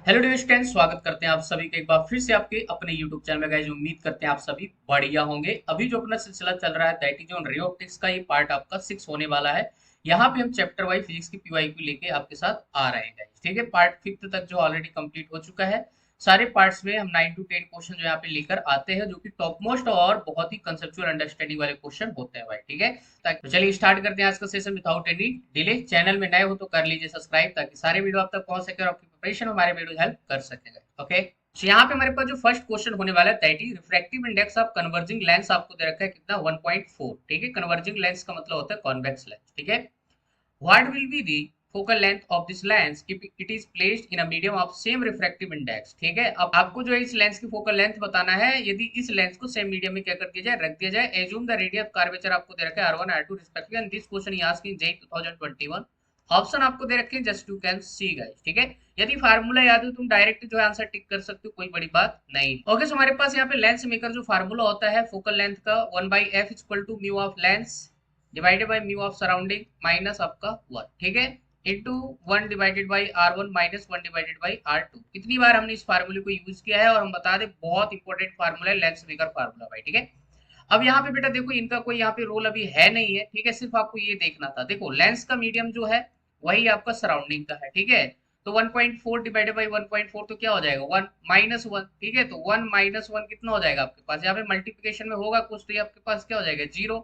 Hello dear student, स्वागत करते हैं आप सभी का एक बार फिर से आपके अपने यूट्यूब चैनल में। गाइस, उम्मीद करते हैं आप सभी बढ़िया होंगे। अभी जो अपना सिलसिला चल रहा है that is on ray optics का, ये पार्ट आपका 6 होने वाला है। यहाँ पे हम चैप्टर वाइज फिजिक्स की पीवाईक्यू लेके आपके साथ आ रहे हैं गाइस। ठीक है, पार्ट 5 तक जो ऑलरेडी कंप्लीट हो चुका है। सारे पार्ट्स में हम 9 to 10 क्वेश्चन जो यहाँ पे लेकर आते हैं, जो कि टॉप मोस्ट और बहुत ही कंसेप्चुअल अंडरस्टैंडिंग वाले क्वेश्चन होते हैं भाई। ठीक है, तो चलिए स्टार्ट करते हैं आज का session without any delay. Channel में नए हो तो कर लीजिए सब्सक्राइब, ताकि सारे वीडियो आप तक पहुंच सके और आपकी प्रिपरेशन हमारे वीडियो हेल्प कर सकेगा। ओके, तो यहाँ पे हमारे पास जो फर्स्ट क्वेश्चन होने वाला है that is refractive index of converging lens. आपको दे रखा है कितना, 1.4। ठीक है, कन्वर्जिंग लेंस का मतलब होता है कॉन्वेक्स लेंस। ठीक है, what will be the focal length of this lens if it is placed in a medium of same refractive index। ठीक है, अब आपको जो है इस लेंस की फोकल लेंथ बताना है। यदि इस लेंस को सेम मीडियम में क्या कर दिया जाए, रख दिया जाए। एज्यूम द रेडियस कर्वेचर आपको दे रखा है R1 R2 respectively, and this question he asked in JEE 2021। Option आपको दे रखे हैं, just you can see guys. ठीक है, यदि फार्मूला याद हो तुम डायरेक्ट जो है आंसर टिक कर सकते हो, कोई बड़ी बात नहीं। ओके, सो हमारे पास यहाँ पे लेंस मेकर जो फार्मूला होता है फोकल लेंथ का, 1/f equal to mu of lens divided by mu of surrounding minus आपका 1। ठीक है, into 1 divided by R1 minus 1 divided by R2। कितनी बार हमने इस फार्मूले को यूज किया है, और हम बता दें बहुत इंपॉर्टेंट फार्मूला है, लेंस मेकर फार्मूला भाई। ठीक है, अब यहाँ पे बेटा देखो, इनका कोई यहाँ पे रोल अभी है नहीं है। ठीक है, सिर्फ आपको ये देखना था। देखो लेंस का मीडियम जो है वही आपका सराउंडिंग का है। ठीक है, तो 1.4 डिवाइडेड बाई 1.4 तो क्या हो जाएगा, 1 माइनस 1। ठीक है, तो 1 माइनस 1 कितना हो जाएगा आपके पास, यहाँ पे मल्टीप्लीकेशन में होगा कुछ, तो ये आपके पास क्या हो जाएगा, 0।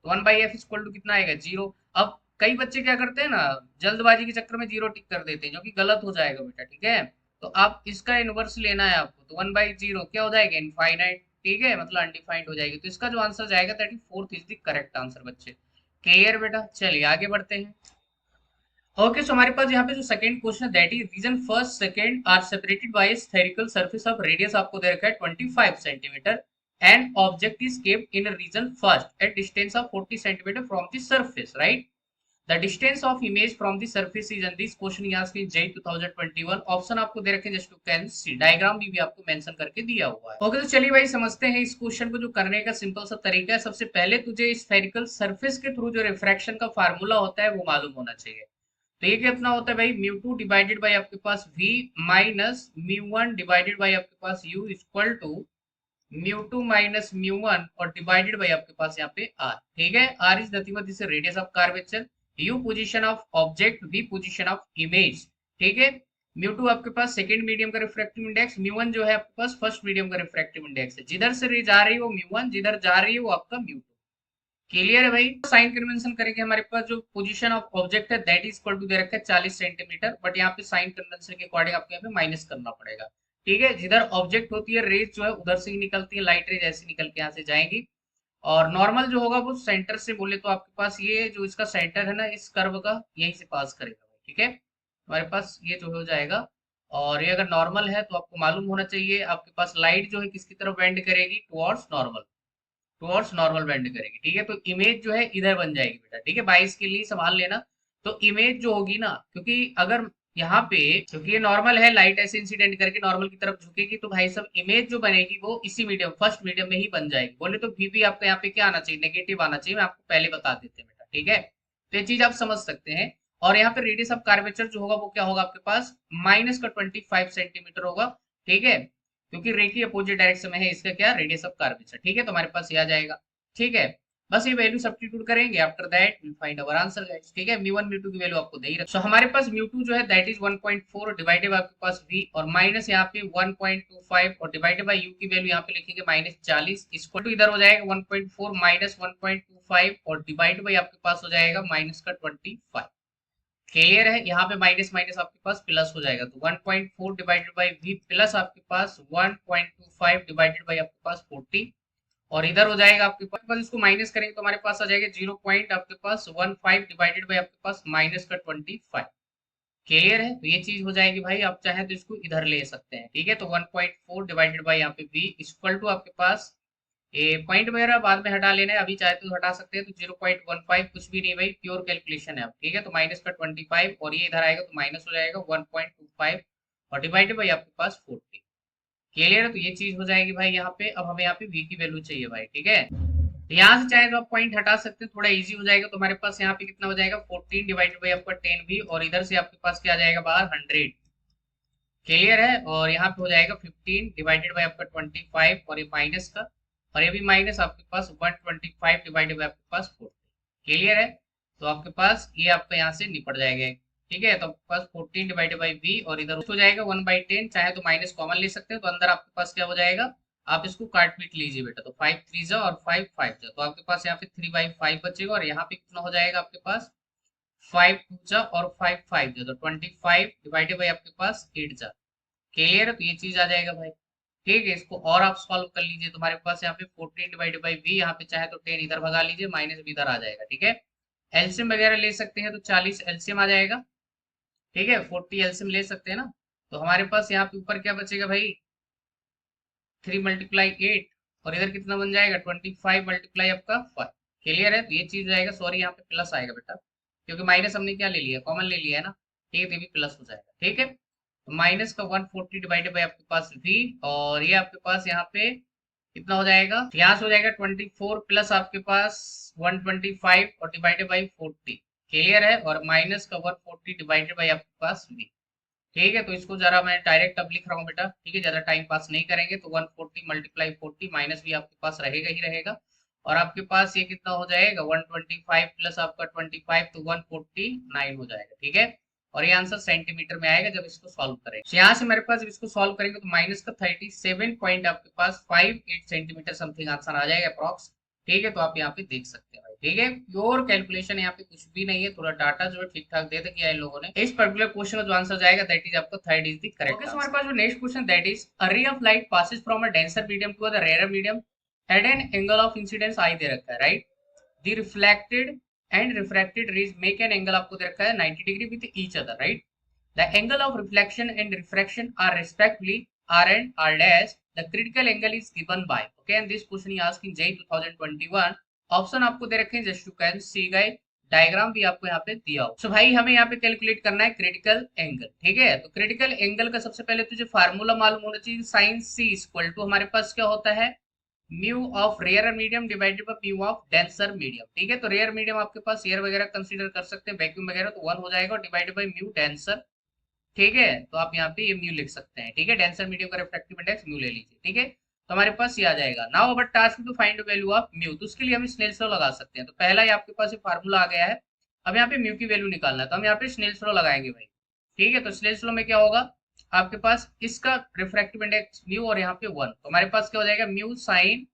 तो 1/f इक्वल टू कितना आएगा, 0। अब कई बच्चे क्या करते हैं ना, जल्दबाजी के चक्कर में 0 टिक कर देते हैं, जो कि गलत हो जाएगा बेटा। ठीक है, तो आप इसका इनवर्स लेना है आपको, तो 1/0 क्या हो जाएगा, इनफाइनाइट। ठीक है, मतलब अनडिफाइंड हो जाएगी। तो इसका जो आंसर जाएगा 34th is the correct answer बच्चे। क्लियर बेटा, चलिए आगे बढ़ते हैं। ओके, सो हमारे पास यहाँ पे जो सेकंड क्वेश्चन है that is region first second are separated by spherical surface of radius आपको दे रखा है 25 centimetre, and object is kept in region first at distance of 40 centimetre from the surface, right. The distance of image from the surface is, and this question he asked in JEE 2021। Option आपको दे रखे हैं, just you can see, diagram भी आपको mention करके दिया हुआ है। ओके, तो चलिए भाई समझते हैं इस क्वेश्चन को। जो करने का सिंपल सा तरीका है, सबसे पहले तुझे स्फेरिकल सरफेस के थ्रू जो रिफ्रैक्शन का फार्मूला होता है वो मालूम होना चाहिए। तो ये कितना होता है भाई, म्यू टू डिवाइडेड बाई आपके पास V minus mu one divided by आपके पास U equal to mu two minus mu one और डिवाइडेड बाई आपके पास यहाँ पे आर। ठीक है, R is nothing but this radius of curvature, U position of object, V position of image. ठीक है, म्यू टू आपके पास सेकंड मीडियम का रिफ्रैक्टिव इंडेक्स, म्यू वन जो है आपके पास फर्स्ट मीडियम का रिफ्रैक्टिव इंडेक्स है। जिधर से रे जा रही है वो म्यू वन, जिधर जा रही है वो आपका म्यू टू। क्लियर है भाई। साइन कन्वेंशन करेंगे, हमारे पास जो पोजीशन ऑफ ऑब्जेक्ट है दैट इज इक्वल टू दे रखा है 40 सेंटीमीटर, बट यहाँ पे साइन कन्वेंशन के अकॉर्डिंग आपको यहाँ पे माइनस करना पड़ेगा। ठीक है, जिधर ऑब्जेक्ट होती है रेज जो है उधर से ही निकलती है, लाइट रेज ऐसे निकल के यहाँ से जाएंगी। और नॉर्मल जो होगा वो सेंटर से बोले तो आपके पास ये जो इसका सेंटर है ना इस कर्व का, यहीं से पास करेगा। ठीक है, हमारे पास ये जो हो जाएगा। और ये अगर नॉर्मल है तो आपको मालूम होना चाहिए आपके पास लाइट जो है किसकी तरफ बेंड करेगी, towards normal, towards normal bend करेगी। ठीक है, तो इमेज जो है इधर बन जाएगी बेटा। ठीक है, 22 के लिए संभाल लेना। तो इमेज जो होगी ना, क्योंकि अगर यहाँ पे, क्योंकि ये नॉर्मल है, लाइट ऐसे इंसिडेंट करके नॉर्मल की तरफ झुकेगी, तो भाई सब इमेज जो बनेगी वो इसी मीडियम, फर्स्ट मीडियम में ही बन जाएगी। बोले तो भी आपका यहाँ पे क्या आना चाहिए, नेगेटिव आना चाहिए। मैं आपको पहले बता देते हैं बेटा। ठीक है, तो ये चीज आप समझ सकते हैं। और यहाँ पे रेडियस ऑफ कर्वेचर जो होगा वो क्या होगा आपके पास, माइनस का 25 सेंटीमीटर होगा। ठीक है, क्योंकि रे की अपोजिट डायरेक्शन में है इसका क्या, रेडियस ऑफ कर्वेचर। ठीक है, तो हमारे पास ये आ जाएगा। ठीक है, बस ये वैल्यू सब्स्टिट्यूट करेंगे, after that we find our answer guys. ठीक है, म्यू वन म्यू टू की वैल्यू आपको दे ही रखा। सो हमारे पास म्यू टू जो है दैट इज 1.4 डिवाइडेड आपके पास वी, और माइनस यहाँ पे 1.25 और डिवाइडेड बाय यू की वैल्यू यहाँ पे लिखेंगे माइनस 40 इक्वल टू, इधर हो जाएगा 1.4 माइनस 1.25 और डिवाइड बाय आपके पास हो जाएगा माइनस का 25। क्लियर है, यहाँ पे माइनस माइनस आपके पास प्लस हो जाएगा, तो 1.4 डिवाइडेड बाई वी प्लस आपके पास 1.25 डिवाइडेड बाई आपके पास 40, और इधर हो जाएगा आपके पास, इसको माइनस करेंगे तो हमारे पास आ जाएगा 0 पॉइंट आपके पास 15 डिवाइडेड बाई आपके पास माइनस का 25। क्लियर है, तो ये चीज हो जाएगी भाई। आप चाहें तो इसको इधर ले सकते हैं। ठीक है, तो 1.4 डिवाइडेड बाई यहाँ पे वी इक्वल टू आपके पास, ये पॉइंट वगैरह बाद में हटा लेना है, अभी चाहे तो हटा सकते हैं। तो 0.15 कुछ भी नहीं भाई, प्योर कैलकुलेशन है। ठीक है, तो माइनस का 25 और ये इधर आएगा तो माइनस हो जाएगा 1.25 और डिवाइडेड बाई आपके पास 40। क्लियर है, तो ये चीज हो जाएगी भाई यहाँ पे। अब हमें यहाँ पे v की वैल्यू चाहिए भाई। ठीक है, तो यहाँ से चाहे तो आप पॉइंट हटा सकते हैं, थोड़ा इजी हो जाएगा। तो हमारे पास यहाँ पे कितना हो जाएगा, 14 डिवाइडेड बाई आपका 10v, और इधर से आपके पास क्या आ जाएगा बाहर, 100। क्लियर है। और यहाँ पे हो जाएगा 15 डिवाइडेड बाय आपका 25 और ये माइनस का, और ये भी माइनस आपके पास 125 डिवाइडेड बाय आपके पास 40। क्लियर है। तो आपके पास ये आपका यहाँ से निपट जाएगा। ठीक है, तो आपके पास 14 डिवाइडेड बाई बी और इधर हो जाएगा 1/10। चाहे तो माइनस कॉमन ले सकते हैं, तो अंदर आपके पास क्या हो जाएगा, आप इसको काट पीट लीजिए बेटा। तो 5 3 जा और 5 5 जा, तो आपके पास यहाँ पे 3/5 बचेगा। और यहाँ पे कितना हो जाएगा आपके पास 5 2 जा और 5 5 जा, तो 25 डिवाइडेड बाई आपके पास 8 जा। क्लियर है, तो ये चीज आ जाएगा भाई। ठीक है, इसको और आप सॉल्व कर लीजिए। तुम्हारे पास यहाँ पे 14 डिवाइडेड बाई बी, यहाँ पे चाहे तो 10 इधर भगा लीजिए, माइनस भी इधर आ जाएगा। ठीक है, एलसीएम वगैरह ले सकते हैं, तो 40 एलसीएम आ जाएगा। ठीक है, 40 एलसीएम ले सकते हैं ना। तो हमारे पास यहाँ पे ऊपर क्या बचेगा भाई, 3 मल्टीप्लाई 8, और इधर कितना बन जाएगा 25 मल्टीप्लाई आपका 5। क्लियर है, तो ये चीज जाएगा, सॉरी यहाँ पे प्लस आएगा बेटा, क्योंकि माइनस हमने क्या ले लिया, कॉमन ले लिया है ना। ठीक है, तो ये भी प्लस हो जाएगा। ठीक है, तो माइनस का 140 डिवाइडेड बाई आपके पास v, और ये आपके पास यहाँ पे कितना हो जाएगा, यहाँ से हो जाएगा 24 प्लस आपके पास 125 और डिवाइडेड बाई 40। क्लियर है, और माइनस का 140 डिवाइडेड बाई आपके पास v। ठीक है, तो इसको जरा मैं डायरेक्ट अब लिख रहा हूँ बेटा। ठीक है, ज्यादा टाइम पास नहीं करेंगे। तो 140 मल्टीप्लाई 40 माइनस भी आपके पास रहेगा ही रहेगा, और आपके पास ये कितना हो जाएगा 125 प्लस आपका 25, तो 149 हो जाएगा। ठीक है, और ये आंसर सेंटीमीटर में आएगा जब इसको सॉल्व करेंगे। तो यहाँ से मेरे पास जब इसको सॉल्व करेंगे तो माइनस का 37 पॉइंट आपके पास 58 सेंटीमीटर समथिंग आंसर आ जाएगा अप्रॉक्स। ठीक है, तो आप यहाँ पे देख सकते हैं भाई। ठीक है, प्योर कैलकुलेशन, यहाँ पे कुछ भी नहीं है, थोड़ा डाटा जो है ठीक ठाक दे दिया है इन लोगों ने। इस पर्टिकुलर क्वेश्चन का जो आंसर जाएगा दैट इज आपका third is the correct. Okay, हमारे पास जो next question that is a ray of light passes from a denser medium to a rare medium at an angle of incidence I दे रखा है, right. The reflected and refracted rays make an angle आपको दे रखा है 90 degree with each other, right. The angle of reflection and refraction are respectively r and r dash. The critical angle is given by. Okay, and this question is asked in JEE 2021. Option आपको दे रखे हैं, just to can सी गए, diagram भी आपको यहाँ पे दिया हो। सो भाई हमें यहाँ पे कैलकुलेट करना है क्रिटिकल एंगल। ठीक है, तो क्रिटिकल एंगल का सबसे पहले तुझे फार्मूला मालूम होना चाहिए, साइन सी इक्वल टू हमारे पास क्या होता है, mu of rare medium divided by mu of denser medium. ठीक है, तो रेयर मीडियम आपके पास एयर वगैरह कंसीडर कर सकते हैं, वैक्यूम वगैरह, तो 1 हो जाएगा, डिवाइडेड बाय म्यू डेंसर। ठीक है, तो आप यहाँ पे ये म्यू लिख सकते हैं। ठीक है, डेंसर मीडियम का रिफ्रैक्टिव इंडेक्स म्यू ले लीजिए। ठीक है, तो हमारे पास ये आ जाएगा। Now our task to find value of mu, तो उसके लिए हम स्नेल्स लॉ लगा सकते हैं। तो पहला ही आपके पास ये फार्मूला आ गया है, अब यहाँ पे म्यू की वैल्यू निकालना है, तो हम यहाँ पे स्नेल्स लॉ लगाएंगे भाई। ठीक है, तो स्नेल्स लॉ में क्या होगा, आपके पास इसका रिफ्रैक्टिव इंडेक्स म्यू और यहाँ पे 1, तो हमारे पास क्या हो जाएगा म्यू साइन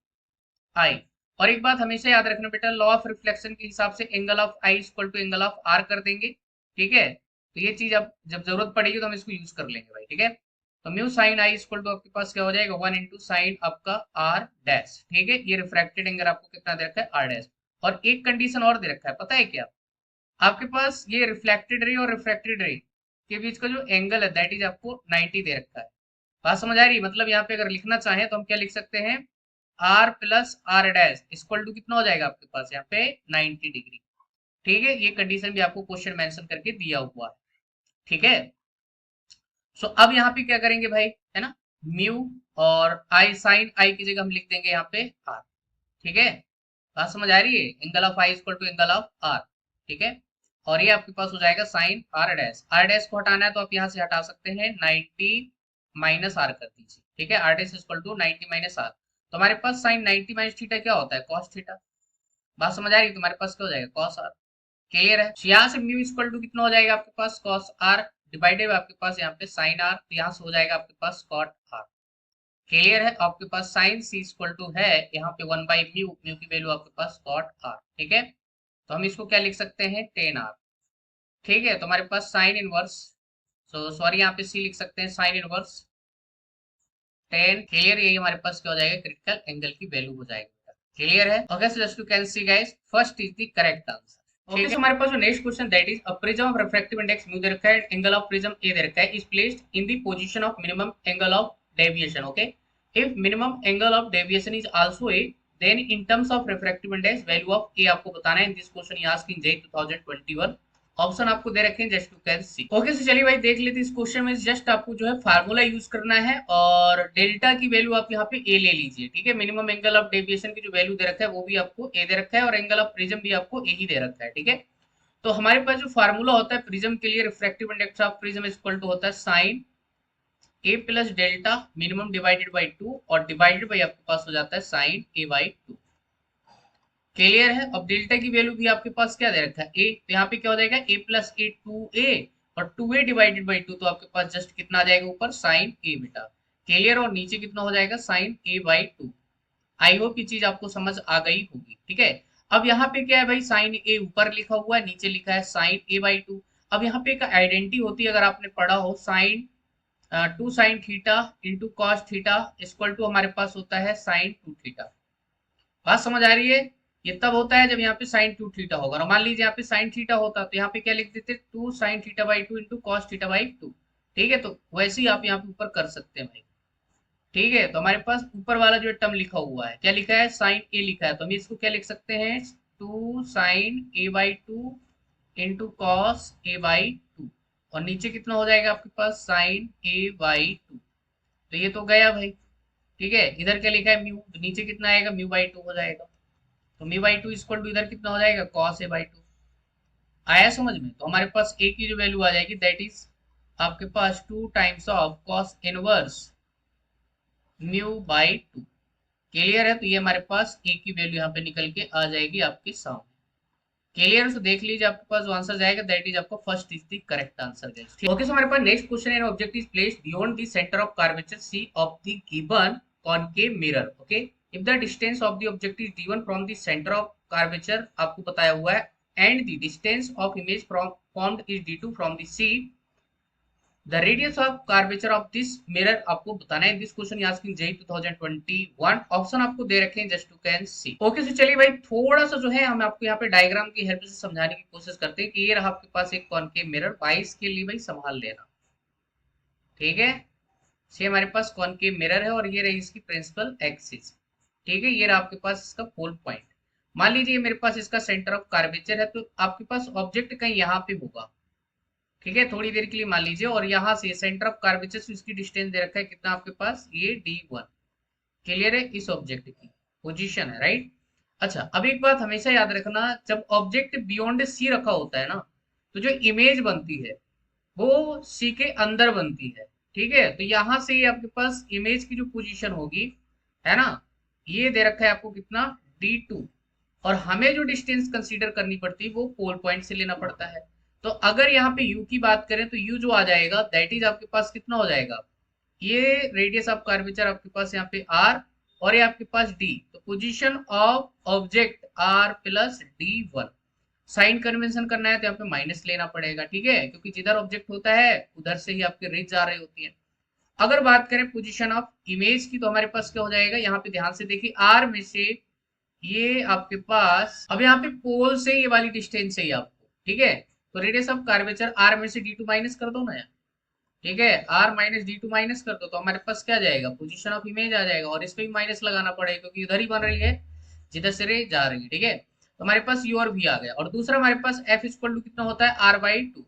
आई। और एक बात हमेशा याद रखना बेटा, लॉ ऑफ रिफ्लेक्शन के हिसाब से angle of I equal to angle of R कर देंगे। ठीक है, तो ये चीज अब जब जरूरत पड़ेगी तो हम इसको यूज कर लेंगे भाई। ठीक है, तो mu sine I equal to आपके पास क्या हो जाएगा 1 इंटू साइन आपका आर डैश। ठीक है, ये रिफ्रैक्टेड एंगल आपको कितना दे रखा है आर डैश। और एक कंडीशन और दे रखा है, पता है क्या, आपके पास ये रिफ्लेक्टेड रे और रिफ्रैक्टेड रे के बीच का जो एंगल है दैट इज आपको 90 दे रखा है। बात समझ आ रही है, मतलब यहाँ पे अगर लिखना चाहें तो हम क्या लिख सकते हैं, R plus R dash equal to कितना हो जाएगा आपके पास यहाँ पे 90 डिग्री। ठीक है, ये कंडीशन भी आपको क्वेश्चन मेंशन करके दिया हुआ है। ठीक है, सो अब यहाँ पे क्या करेंगे भाई, है ना, म्यू और आई, साइन आई की जगह हम लिख देंगे यहाँ पे आर। ठीक है, बात समझ आ रही है, angle of I equal to angle of R. ठीक है, और ये आपके पास हो जाएगा sine R dash. R dash को हटाना है तो आप यहाँ से हटा सकते हैं, 90 माइनस आर कर दीजिए। ठीक है, R dash equal to 90 minus R, तो हमारे पास साइन 90 माइनस थीटा क्या होता है, कॉस थीटा। बात समझ आ रही है, तुम्हारे पास क्या हो जाएगा कॉस आर। क्लियर है, यहाँ से म्यू इक्वल टू कितना हो जाएगा आपके पास कॉस आर डिवाइडेड आपके पास यहाँ पे साइन आर, तो यहाँ से हो जाएगा आपके पास कॉट आर। क्लियर है, आपके पास साइन सी इक्वल टू है यहाँ पे 1 बाई म्यू, म्यू की वैल्यू आपके पास कॉट आर। ठीक है, तो हम इसको क्या लिख सकते हैं 10 आर। ठीक है, तो हमारे पास साइन इनवर्स, सॉरी यहाँ पे सी लिख सकते हैं, साइन इनवर्स 10। क्लियर, यही हमारे पास क्या हो जाएगा क्रिटिकल एंगल की वैल्यू हो जाएगी। क्लियर है, okay, so just you can see guys first is the correct answer. Okay, so हमारे पास जो next question that is a prism of refractive index mu दे रखा है, एंगल ऑफ प्रिज्म ए दे रखा है, is placed in the position of minimum angle of deviation. Okay, if minimum angle of deviation is also A, then in terms of refractive index value of A आपको बताना है। In this question you ask in JEE 2021, option आपको दे रखे हैं just to can see. Okay, so चलिए भाई देख लेते हैं इस क्वेश्चन में, जस्ट आपको जो है फार्मूला यूज करना है और डेल्टा की वैल्यू आप यहाँ पे ए ले लीजिए। ठीक है, मिनिमम एंगल ऑफ डेविएशन की जो वैल्यू दे रखा है वो भी आपको ए दे रखा है, और एंगल ऑफ प्रिज्म भी आपको ए ही दे रखा है। ठीक है, तो हमारे पास जो फार्मूला होता है प्रिज्म के लिए, refractive index of prism equal to होता है sine A plus delta minimum divided by 2 और डिवाइडेड बाई आपके पास हो जाता है साइन ए बाई 2। क्लियर है। अब डेल्टा की वैल्यू भी आपके पास क्या दे रखा है ए, तो यहाँ पे क्या हो जाएगा ए प्लस ए 2a और 2a डिवाइडेड बाई 2, तो आपके पास जस्ट कितना आ जाएगा ऊपर साइन ए बेटा। क्लियर। और नीचे कितना हो जाएगा sine A by 2। I hope ये चीज आपको समझ आ गई होगी। ठीक है। अब यहाँ पे क्या है भाई, साइन ए ऊपर लिखा हुआ है, नीचे लिखा है साइन ए बाई 2। अब यहाँ पे एक आइडेंटिटी होती है, अगर आपने पढ़ा हो, sine 2 sine theta into cos theta equal to हमारे पास होता है साइन 2 थीटा। बात समझ आ रही है। ये तब होता है जब यहाँ पे साइन 2 थीटा होगा। और मान लीजिए यहाँ पे साइन थीटा होता तो यहाँ पे क्या लिख देते 2 sine theta by 2 into cos theta by 2। ठीक है। तो वैसे ही आप यहाँ पे ऊपर कर सकते हैं भाई। ठीक है। तो हमारे पास ऊपर वाला जो टर्म लिखा हुआ है, क्या लिखा है साइन ए लिखा है, तो हम इसको क्या लिख सकते हैं 2 sine A by 2 into cos A by 2। और नीचे कितना हो जाएगा आपके पास साइन ए बाई 2। तो ये तो गया भाई। ठीक है। इधर क्या लिखा है म्यू, तो नीचे कितना आएगा म्यू बाई 2 हो जाएगा। तो म्यू बाई 2 इक्वल टू इधर कितना हो जाएगा कॉस ए बाई 2। आया समझ में। तो हमारे पास ए की जो वैल्यू आ जाएगी दैट इज आपके पास 2 times of cos inverse mu by 2। Clear है। तो ये हमारे पास ए की वैल्यू यहाँ पे निकल के आ जाएगी आपके सामने। क्लियर। तो देख लीजिए आपके पास जो आंसर जाएगा दैट इज आपका first is the correct answer guys. Okay. So हमारे पास नेक्स्ट क्वेश्चन है, object is placed beyond the centre of curvature C of the given concave mirror. Okay. If the distance of the object is given from the centre of curvature आपको बताया हुआ है, and the distance of image from formed is d2 from the C, the radius of curvature of this mirror आपको बताना है। This question asking JEE 2021। Option आपको दे रखे हैं just to can see. Okay. So चलिए भाई थोड़ा सा जो है हम आपको यहाँ पे डायग्राम की हेल्प से समझाने की कोशिश करते हैं कि ये रहा आपके पास एक कॉनकेव मिरर 22 के लिए भाई संभाल लेना। ठीक है। ये हमारे पास कॉनकेव मिरर है और ये रही इसकी प्रिंसिपल एक्सिस। ठीक है। ये रहा आपके पास इसका फोल पॉइंट। मान लीजिए मेरे पास इसका सेंटर ऑफ कर्वेचर है, तो आपके पास ऑब्जेक्ट कहीं यहाँ पे होगा। ठीक है। थोड़ी देर के लिए मान लीजिए, और यहाँ से सेंटर ऑफ कर्वेचर से इसकी डिस्टेंस दे रखा है कितना आपके पास ये d1। क्लियर है। इस ऑब्जेक्ट की पोजीशन है, राइट। अच्छा, अब एक बात हमेशा याद रखना, जब ऑब्जेक्ट बियॉन्ड सी रखा होता है ना, तो जो इमेज बनती है वो सी के अंदर बनती है। ठीक है। तो यहां से आपके पास इमेज की जो पोजीशन होगी, है ना, ये दे रखा है आपको कितना d2। और हमें जो डिस्टेंस कंसीडर करनी पड़ती है वो पोल पॉइंट से लेना पड़ता है। तो अगर यहाँ पे u की बात करें तो u जो आ जाएगा दैट इज आपके पास कितना हो जाएगा, ये रेडियस ऑफ कर्वेचर आपके पास यहाँ पे r और ये आपके पास d। तो position of object r plus d1। Sign convention करना है तो यहाँ पे माइनस लेना पड़ेगा। ठीक है। क्योंकि जिधर ऑब्जेक्ट होता है उधर से ही आपके रेज आ रही होती है। अगर बात करें पोजीशन ऑफ इमेज की, तो हमारे पास क्या हो जाएगा, यहाँ पे ध्यान से देखिए r में से ये आपके पास, अब यहाँ पे पोल से ये वाली डिस्टेंस है आपको। ठीक है। तो रेडियस ऑफ कर्वेचर r में से d2 माइनस कर दो ना यार। ठीक है। r माइनस d2 माइनस कर दो तो हमारे पास क्या जाएगा, पोजीशन ऑफ इमेज आ जाएगा। और इसमें भी माइनस लगाना पड़ेगा क्योंकि उधर ही बन रही है जिधर से रे जा रही है। ठीक है। तो हमारे पास u और v आ गया। और दूसरा हमारे पास f इक्वल टू कितना होता है r बाई 2।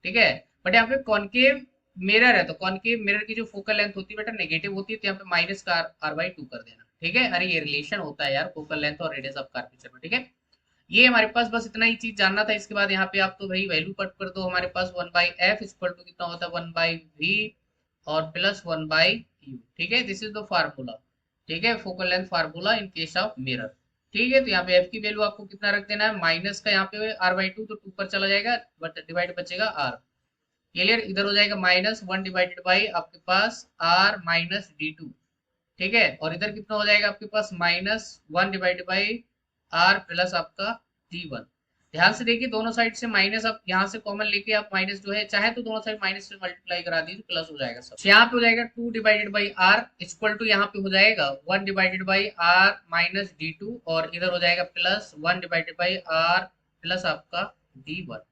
ठीक है। बट यहाँ पे कॉनकेव मिरर है, तो कॉनकेव मिरर की जो फोकल लेंथ होती है बेटा नेगेटिव होती है, तो यहाँ पे माइनस का r बाई 2 कर देना। ठीक है। अरे ये रिलेशन होता है यार फोकल लेंथ और रेडियस ऑफ कर्वेचर में। ठीक है। ये हमारे पास बस इतना ही चीज जानना था। इसके बाद यहाँ पे आप तो भाई वैल्यू पट कर दो। हमारे पास 1/f इक्वल टू कितना होता है 1/v और प्लस 1/u। ठीक है। This is the formula. ठीक है। Focal length formula in case of mirror. ठीक है। तो यहाँ पे f की वैल्यू आपको कितना रख देना है, माइनस का यहाँ पे r/2 तो 2 पर चला जाएगा, बट डिवाइड बचेगा r। क्लियर। इधर हो जाएगा माइनस 1 डिवाइडेड बाई आपके पास r माइनस d2। ठीक है। और इधर कितना हो जाएगा आपके पास minus 1 divided by r plus आपका d1। ध्यान से देखिए दोनों साइड से माइनस, आप यहाँ से कॉमन लेके आप माइनस जो है चाहे तो दोनों साइड माइनस से मल्टीप्लाई करा दीजिए, प्लस हो जाएगा सब। यहाँ पे हो जाएगा 2 divided by r equal to यहाँ पे हो जाएगा 1 divided by r minus d2 और इधर हो जाएगा plus 1 divided by r plus आपका d1।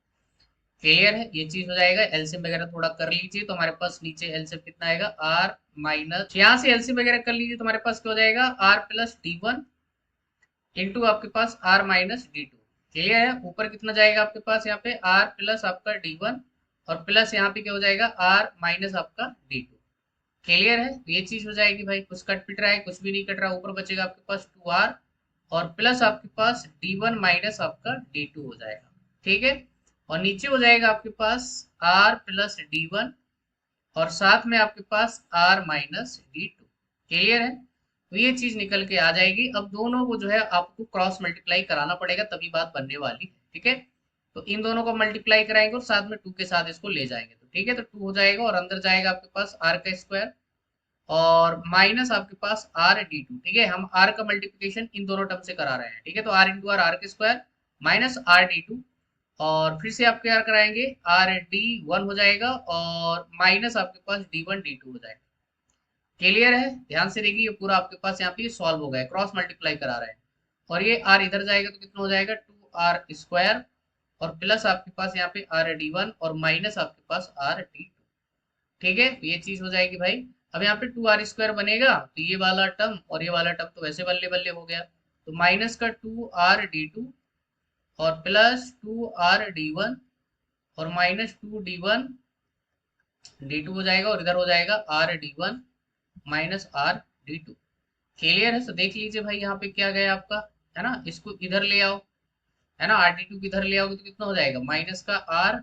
क्लियर है। ये चीज हो जाएगा। एलसीएम वगैरह थोड़ा कर लीजिए तो हमारे पास नीचे एलसीएम कितना आएगा r माइनस, यहाँ से एलसीएम वगैरह कर लीजिए तो हमारे पास क्या हो जाएगा r प्लस d1 इंटू आपके पास r माइनस d2। क्लियर है। ऊपर कितना जाएगा आपके पास यहाँ पे r प्लस आपका d1 और प्लस यहाँ पे क्या हो जाएगा r माइनस आपका d2। क्लियर है। तो ये चीज हो जाएगी भाई। कुछ कट पिट रहा है, कुछ भी नहीं कट रहा। ऊपर बचेगा आपके पास 2r और प्लस आपके पास d1 माइनस आपका d2 हो जाएगा। ठीक है। और नीचे हो जाएगा आपके पास r प्लस d1 और साथ में आपके पास r माइनस d2। क्लियर है? तो ये चीज निकल के आ जाएगी। अब दोनों को जो है आपको क्रॉस मल्टीप्लाई कराना पड़ेगा, तभी बात बनने वाली है। ठीक है, तो इन दोनों को मल्टीप्लाई कराएंगे और साथ में 2 के साथ इसको ले जाएंगे, तो ठीक है, तो 2 हो जाएगा और अंदर जाएगा आपके पास r का स्क्वायर और माइनस आपके पास आर डी टू। ठीक है, हम आर का मल्टीप्लिकेशन इन दोनों टर्म से करा रहे हैं। ठीक है, तो आर इंटू आर, आर के square minus R D two, और फिर से आप क्या कराएंगे, आर डी वन हो जाएगा और माइनस आपके पास डी वन डी टू हो जाएगा। क्लियर है? ध्यान से देखिए, ये पूरा आपके पास यहाँ पे सॉल्व हो गया, क्रॉस मल्टीप्लाई करा रहे हैं। और ये आर इधर जाएगा तो कितना हो जाएगा, 2r स्क्वायर और प्लस आपके पास यहाँ पे आर डी वन और माइनस आपके पास आर डी टू। ठीक है, तो ये चीज हो जाएगी भाई। अब यहाँ पे 2r स्क्वायर बनेगा, तो ये वाला टर्म और ये वाला टर्म तो वैसे बल्ले बल्ले हो गया, तो माइनस का 2r d2 और प्लस 2r d1 और माइनस 2d1 d2 हो जाएगा और इधर हो जाएगा r d1 minus r d2। Clear है? तो देख लीजिए भाई, यहाँ पे क्या गया आपका, है ना, इसको इधर ले आओ, है ना, r d2 इधर ले आओगे तो कितना हो जाएगा, माइनस का r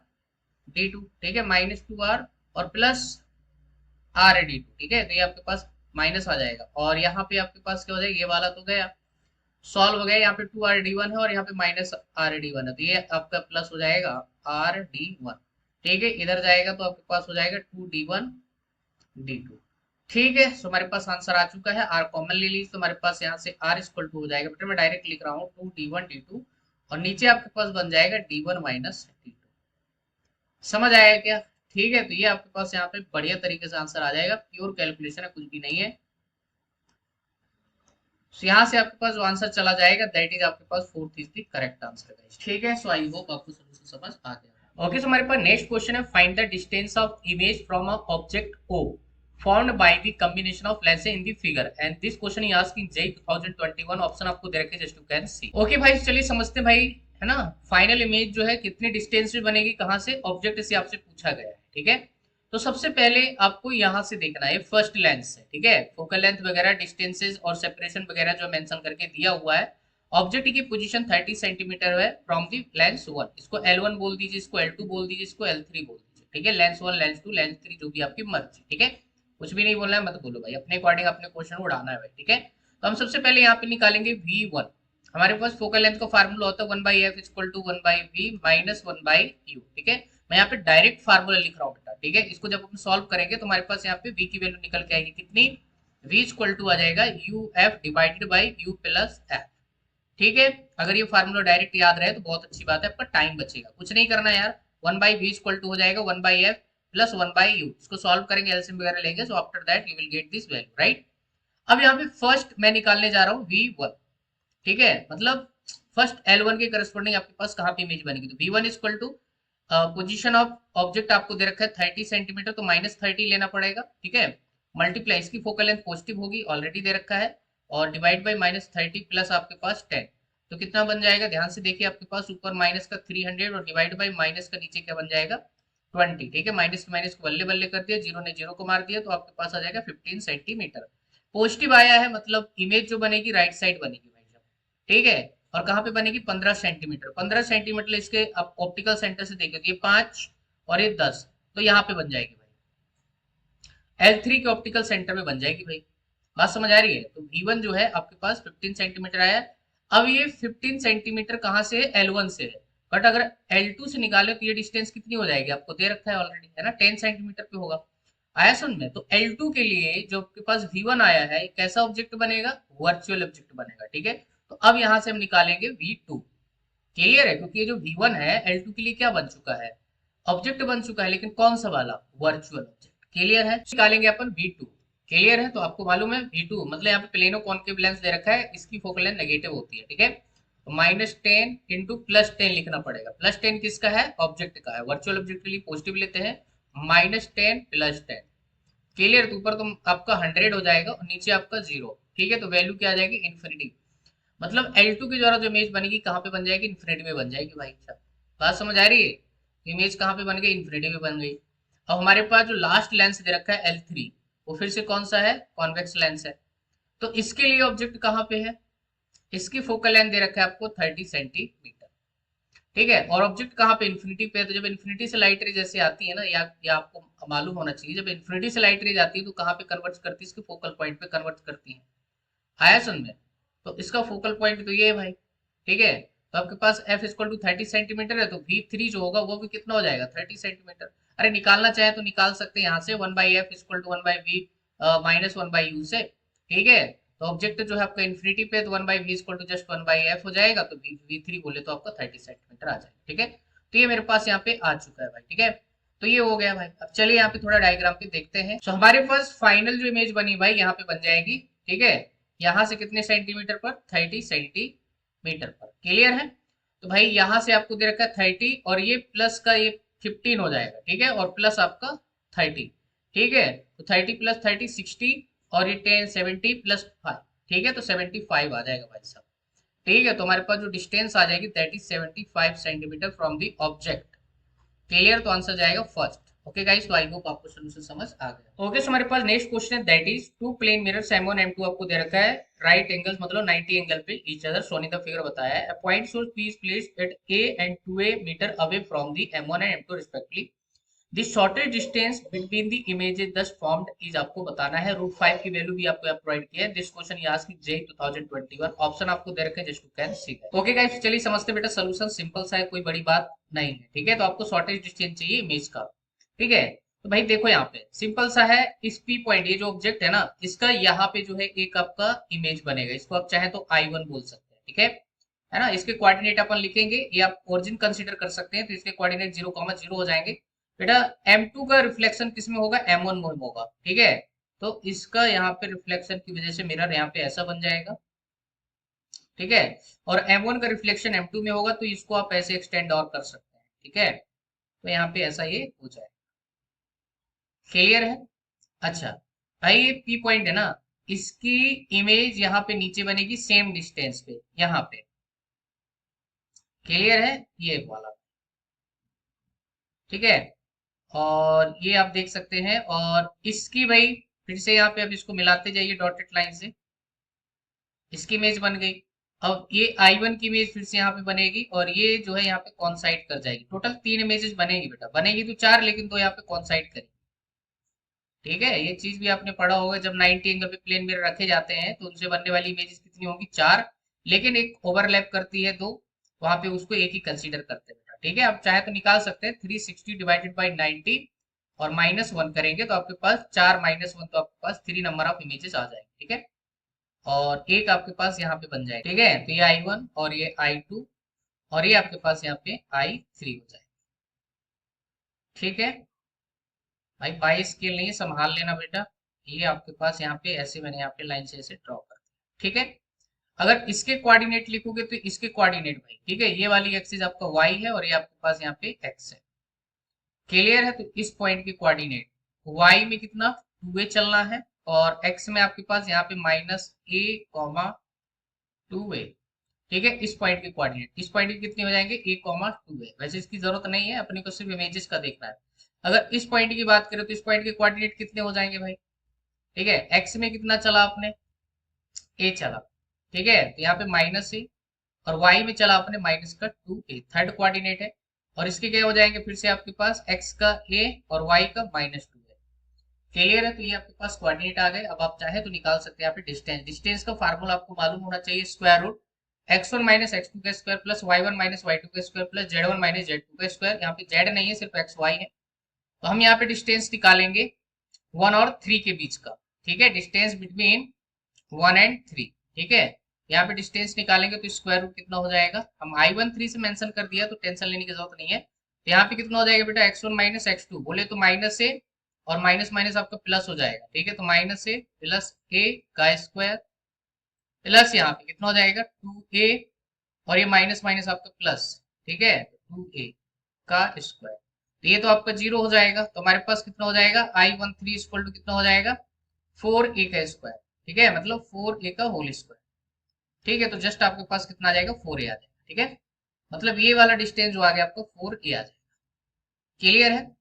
d2। ठीक है, माइनस 2r और प्लस आर डी टू। ठीक है, तो ये आपके पास माइनस आ जाएगा और यहाँ पे आपके पास क्या हो जाएगा, ये वाला तो गया, सॉल्व हो गया। यहाँ पे 2r d1 है और यहाँ पे माइनस r d1 है, तो ये आपका प्लस हो जाएगा r d1। ठीक है, इधर जाएगा तो आपके पास हो जाएगा 2d1 d2। ठीक है, सो हमारे पास आंसर आ चुका है। r कॉमन ले लीजिए तो हमारे पास यहाँ से r इक्वल टू हो जाएगा, बेटा मैं डायरेक्ट लिख रहा हूँ 2d1 d2 और नीचे आपके पास बन जाएगा d1 माइनस d2। समझ आया क्या? ठीक है, तो ये आपके पास यहाँ पे बढ़िया तरीके से आंसर आ जाएगा, प्योर कैलकुलेशन है, कुछ भी नहीं है। तो यहाँ से आपके पास जो आंसर चला जाएगा दैट इज आपके पास fourth is the correct answer guys. ठीक है, सो आई होप आपको सोल्यूशन समझ आ गया। ओके, सो हमारे पास नेक्स्ट क्वेश्चन है, find the distance of image from a object O formed by the combination of lenses in the figure and this question is asked in JEE 2021। Option आपको दे रखे just you can see. Okay भाई, चलिए समझते हैं भाई, है ना, फाइनल इमेज जो है कितनी डिस्टेंस में बनेगी, कहां से, ऑब्जेक्ट से आपसे पूछा गया है। ठीक है, तो सबसे पहले आपको यहां से देखना है फर्स्ट लेंस है। ठीक है, फोकल लेंथ वगैरह डिस्टेंसेस और सेपरेशन वगैरह जो मेंशन करके दिया हुआ है। ऑब्जेक्ट की पोजीशन 30 सेंटीमीटर है फ्रॉम दी लेंस वन, इसको L1 बोल दीजिए, इसको L2 बोल दीजिए, इसको L3 बोल दीजिए। ठीक है, lens one, lens two, lens three, जो भी आपकी मर्जी। ठीक है, कुछ भी नहीं बोलना है, मत बोलो भाई, अपने अकॉर्डिंग अपने क्वेश्चन उड़ाना है भाई। ठीक है, तो हम सबसे पहले यहाँ पे निकालेंगे V1। हमारे पास फोकल लेंथ का फार्मूला होता है 1/f equal to 1/v minus 1/u। ठीक है, मैं यहाँ पे डायरेक्ट फार्मूला लिख रहा हूँ बेटा। ठीक है, इसको जब हम सॉल्व करेंगे तो हमारे पास यहाँ पे v की वैल्यू निकल के आएगी कितनी, v इक्वल टू आ जाएगा uf divided by u plus f। ठीक है, अगर ये फार्मूला डायरेक्ट याद रहे तो बहुत अच्छी बात है, आपका टाइम बचेगा, कुछ नहीं करना यार। 1/v इक्वल टू हो जाएगा 1/f प्लस 1/u, इसको सॉल्व करेंगे, एलसीएम वगैरह लेंगे, so after that you will get this value, right. अब यहाँ पे फर्स्ट मैं निकालने जा रहा हूँ v1। ठीक है, मतलब फर्स्ट L1 के करस्पॉन्डिंग आपके पास कहाँ पे इमेज बनेगी, तो v1 equal to position of object आपको दे रखा है 30 सेंटीमीटर, तो माइनस 30 लेना पड़ेगा। ठीक है, मल्टीप्लाई, इसकी फोकल लेंथ पॉजिटिव होगी, ऑलरेडी दे रखा है, और डिवाइड बाई माइनस 30 प्लस आपके पास 10, तो कितना बन जाएगा, ध्यान से देखिए, आपके पास ऊपर माइनस का 300 और डिवाइड बाई माइनस का नीचे क्या बन जाएगा 20। ठीक है, माइनस माइनस को बल्ले बल्ले कर दिया, जीरो ने जीरो को मार दिया, तो आपके पास आ जाएगा 15 सेंटीमीटर। पॉजिटिव आया है, मतलब इमेज जो बनेगी राइट साइड बनेगी भाई साहब। ठीक है, और कहाँ पे बनेगी 15 सेंटीमीटर। 15 सेंटीमीटर इसके आप ऑप्टिकल सेंटर से देखिए, ये 5 और ये 10, तो यहाँ पे बन जाएगी भाई, L3 के ऑप्टिकल सेंटर में बन जाएगी भाई। बात समझ आ रही है? तो V1 जो है आपके पास 15 सेंटीमीटर आया। अब ये 15 सेंटीमीटर कहाँ से है, L1 से है, बट अगर L2 से निकाले तो ये डिस्टेंस कितनी हो जाएगी, आपको दे रखा है ऑलरेडी, है ना, 10 सेंटीमीटर पे होगा। आया समझ में? तो L2 के लिए जो आपके पास V1 आया है, कैसा ऑब्जेक्ट बनेगा, वर्चुअल ऑब्जेक्ट बनेगा। ठीक है, तो अब यहां से हम निकालेंगे V2। क्लियर है? क्योंकि ये जो V1 है L2 के लिए क्या बन चुका है, ऑब्जेक्ट बन चुका है, लेकिन कौन सा वाला, वर्चुअल ऑब्जेक्ट। क्लियर है? निकालेंगे अपन V2। क्लियर है? तो आपको मालूम है V2 मतलब यहाँ पे प्लेनो कॉन्केव लेंस दे रखा है, इसकी फोकल लेंथ नेगेटिव होती है। ठीक है, तो -10 इंटू +10 लिखना पड़ेगा। +10 किसका है, ऑब्जेक्ट का है, वर्चुअल ऑब्जेक्ट के लिए पॉजिटिव लेते हैं, -10 +10। क्लियर? तो ऊपर तो आपका 100 हो जाएगा और नीचे आपका 0। ठीक है, तो वैल्यू क्या आ जाएगी, इन्फिनिटी। मतलब L2 के द्वारा जो इमेज बनेगी कहाँ पे बन जाएगी, इन्फिनिटी में बन जाएगी भाई साहब। बात समझ आ रही है? इमेज कहाँ पे बन गई, इन्फिनिटी में बन गई। अब हमारे पास जो लास्ट लेंस दे रखा है L3, वो फिर से कौन सा है, कॉन्वेक्स लेंस है। तो इसके लिए ऑब्जेक्ट कहाँ पे है, इसकी फोकल लेंथ दे रखा है आपको 30 सेंटीमीटर। ठीक है। और ऑब्जेक्ट कहाँ पे, इन्फिनिटी पे है, तो जब इन्फिनिटी से लाइट रे जैसे आती है ना, या आपको मालूम होना चाहिए, जब इन्फिनिटी से लाइट रे आती है तो कहाँ पे कन्वर्ट करती है, इसके फोकल पॉइंट पे कन्वर्ट करती है। आया समझ में? तो इसका फोकल पॉइंट तो ये है भाई। ठीक है, तो आपके पास एफ इक्वल टू 30 सेंटीमीटर है, तो V3 जो होगा वो भी कितना हो जाएगा, 30 सेंटीमीटर। अरे निकालना चाहे तो निकाल सकते हैं यहाँ से, 1/f equal to 1/v minus 1/u से। ठीक है, तो ऑब्जेक्ट जो है आपका इन्फिनिटी पे, तो 1/v equal to just 1/f हो जाएगा, तो V3 बोले तो आपका 30 सेंटीमीटर आ जाएगा। ठीक है, तो ये मेरे पास यहाँ पे आ चुका है भाई। ठीक है, तो ये हो गया भाई। अब चलिए यहाँ पे थोड़ा डायग्राम पे देखते हैं। तो हमारे पास फाइनल जो इमेज बनी भाई यहाँ पे बन जाएगी। ठीक है, यहाँ से कितने सेंटीमीटर पर, 30 सेंटीमीटर पर। क्लियर है? तो भाई यहाँ से आपको दे रखा है 30, और ये प्लस का ये 15 हो जाएगा। ठीक है, और प्लस आपका 30। ठीक है, तो 30 प्लस 30 60, और ये 10 70 प्लस 5। ठीक है, तो 75 आ जाएगा भाई साहब। ठीक है, तो हमारे पास जो डिस्टेंस आ जाएगी that is 75 centimetre from the object. Clear? तो आंसर जाएगा फर्स्ट। ओके गाइस, तो आई होप आपको सोल्यूशन समझ आ गया। ओके, सो हमारे पास नेक्स्ट क्वेश्चन है, that is two plane mirrors M1 M2 आपको दे रखा है, राइट एंगल्स मतलब 90 एंगल पे each other, shown in the figure बताया है। A point source P is placed at A and 2A metre away from the M1 and M2 respectively. The shortest distance between the images thus formed is आपको बताना है। √5 की value भी आपको provide किया है। दिस क्वेश्चन ये asked JEE 2021। Option आपको दे रखे हैं, just you can see that. Okay guys, चलिए समझते हैं बेटा। सॉल्यूशन सिंपल सा है, कोई बड़ी बात नहीं है। ठीक है, तो आपको शॉर्टेस्ट डिस्टेंस चाहिए इमेज का। ठीक है, तो भाई देखो यहाँ पे सिंपल सा है। इस P पॉइंट, ये जो ऑब्जेक्ट है ना, इसका यहाँ पे जो है एक आपका इमेज बनेगा। इसको आप चाहे तो I1 बोल सकते हैं। ठीक है ना? इसके कोऑर्डिनेट अपन लिखेंगे, ये आप ओरिजिन कंसीडर कर सकते हैं, तो इसके कोऑर्डिनेट 0,0 हो जाएंगे। बेटा M2 का रिफ्लेक्शन किस में होगा, M1 में होगा। ठीक है, तो इसका यहाँ पे रिफ्लेक्शन की वजह से मिरर यहाँ पे ऐसा बन जाएगा। ठीक है, और M1 का रिफ्लेक्शन M2 में होगा, तो इसको आप ऐसे एक्सटेंड और कर सकते हैं। ठीक है, तो यहाँ पे ऐसा ये हो जाएगा। क्लियर है? अच्छा भाई, ये P पॉइंट है ना, इसकी इमेज यहाँ पे नीचे बनेगी सेम डिस्टेंस पे, यहाँ पे। क्लियर है? ये वाला। ठीक है, और ये आप देख सकते हैं, और इसकी भाई फिर से यहाँ पे अब इसको मिलाते जाइए डॉटेड लाइन से। इसकी इमेज बन गई। अब ये I1 की इमेज फिर से यहाँ पे बनेगी, और ये जो है यहाँ पे कॉन्साइड कर जाएगी। टोटल 3 इमेजेस बनेगी बेटा, बनेगी तो 4, लेकिन तो यहाँ पे कॉन्साइड करेगी। ठीक है, ये चीज भी आपने पढ़ा होगा, जब 90 एंगल पे प्लेन मिरर रखे जाते हैं तो उनसे बनने वाली इमेजेस कितनी होंगी, 4। लेकिन एक ओवरलैप करती है, तो वहां पे उसको एक ही कंसीडर करते हैं बेटा। ठीक है, आप चाहे तो निकाल सकते हैं 360 डिवाइडेड बाई 90, और -1 करेंगे तो आपके पास 4 -1, तो आपके पास 3 नंबर ऑफ इमेजेस आ जाएंगे। ठीक है, और एक आपके पास यहाँ पे बन जाएगा। ठीक है, तो ये I1 और ये I2, और ये आपके पास यहाँ पे I3 हो जाएगा। ठीक है भाई, 22 स्केल नहीं है, संभाल लेना बेटा। ये आपके पास यहाँ पे ऐसे, मैंने यहाँ पे लाइन से ऐसे ड्रॉ कर दिया। ठीक है, अगर इसके कोऑर्डिनेट लिखोगे तो इसके कोऑर्डिनेट भाई, ठीक है, ये वाली एक्सिस आपका y है, और ये आपके पास यहाँ पे x है। क्लियर है? तो इस पॉइंट के कोऑर्डिनेट y में कितना, 2a चलना है, और x में आपके पास यहाँ पे -a, 2a। ठीक है, इस पॉइंट के कोऑर्डिनेट, इस पॉइंट के कितने हो जाएंगे, a, 2a। वैसे इसकी जरूरत नहीं है, अपने को सिर्फ इमेजेस का देखना है। अगर इस पॉइंट की बात करें तो इस पॉइंट के कोऑर्डिनेट कितने हो जाएंगे भाई। ठीक है, x में कितना चला आपने, a चला। ठीक है, तो यहाँ पे -a, और y में चला आपने -2a, थर्ड कोऑर्डिनेट है। और इसके क्या हो जाएंगे, फिर से आपके पास x का a और y का -2 है। क्लियर है? तो ये आपके पास कोऑर्डिनेट आ गए। अब आप चाहे तो निकाल सकते हैं यहाँ पे डिस्टेंस। डिस्टेंस का फार्मूला आपको मालूम होना चाहिए, स्क्वायर रूट x1 - x2 का स्क्वायर प्लस y1 - y2 का स्क्वायर प्लस z1 - z2 का स्क्वायर। यहाँ पे z नहीं है, सिर्फ x y है। तो हम यहाँ पे डिस्टेंस निकालेंगे 1 और 3 के बीच का। ठीक है, डिस्टेंस बिटवीन 1 एंड 3। ठीक है, यहाँ पे डिस्टेंस निकालेंगे तो स्क्वायर रूट कितना हो जाएगा, हम I1 3 से मेंशन कर दिया, तो टेंशन लेने की जरूरत नहीं है। तो यहाँ पे कितना हो जाएगा बेटा, x1 - x2 बोले तो -a, और माइनस माइनस आपका प्लस हो जाएगा। ठीक है, तो -a प्लस a का स्क्वायर, प्लस यहाँ पे कितना हो जाएगा 2a, और ये माइनस माइनस आपका प्लस। ठीक है, 2a का स्क्वायर, तो ये तो आपका 0 हो जाएगा। तो हमारे पास कितना हो जाएगा, I13 इक्वल टू कितना हो जाएगा, 4a का स्क्वायर। ठीक है, मतलब 4a का होल स्क्वायर। ठीक है, तो जस्ट आपके पास कितना आ जाएगा, 4a आ जाएगा। ठीक है, मतलब ये वाला डिस्टेंस जो आ गया आपको 4a आ जाएगा। क्लियर है?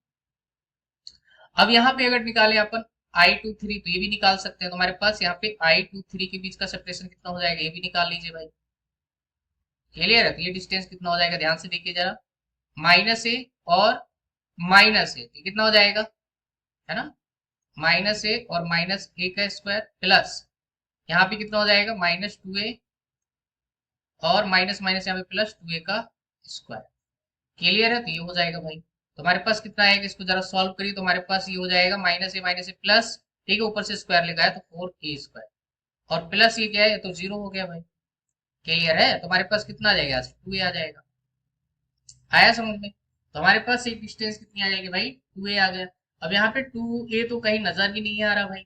अब यहाँ पे अगर निकाले अपन I23, तो ये भी निकाल सकते हैं। तो हमारे पास यहाँ पे I23 के बीच का सेपरेशन कितना हो जाएगा, ये भी निकाल लीजिए भाई। क्लियर है? तो ये डिस्टेंस कितना हो जाएगा, ध्यान से देखिए जरा, माइनस ए और माइनस ए, तो कितना हो जाएगा, है ना, माइनस ए और माइनस ए का स्क्वायर प्लस यहाँ पे कितना हो जाएगा, माइनस टू ए और माइनस माइनस यहाँ पे प्लस टू ए का स्क्वायर। क्लियर है? तो ये हो जाएगा भाई। तो हमारे पास कितना आएगा, इसको जरा सॉल्व करिए, तो हमारे पास ये हो जाएगा माइनस ए प्लस, ठीक है, ऊपर से स्क्वायर लिखा है तो फोर ए स्क्वायर, और प्लस ये क्या है, तो जीरो हो गया भाई। क्लियर है? तो हमारे पास कितना आ जाएगा, टू ए आ जाएगा। आया समझ में? तो हमारे पास एक डिस्टेंस कितनी आ जाएगी भाई, टू ए आ गया। अब यहाँ पे टू ए तो कहीं नजर ही नहीं आ रहा भाई,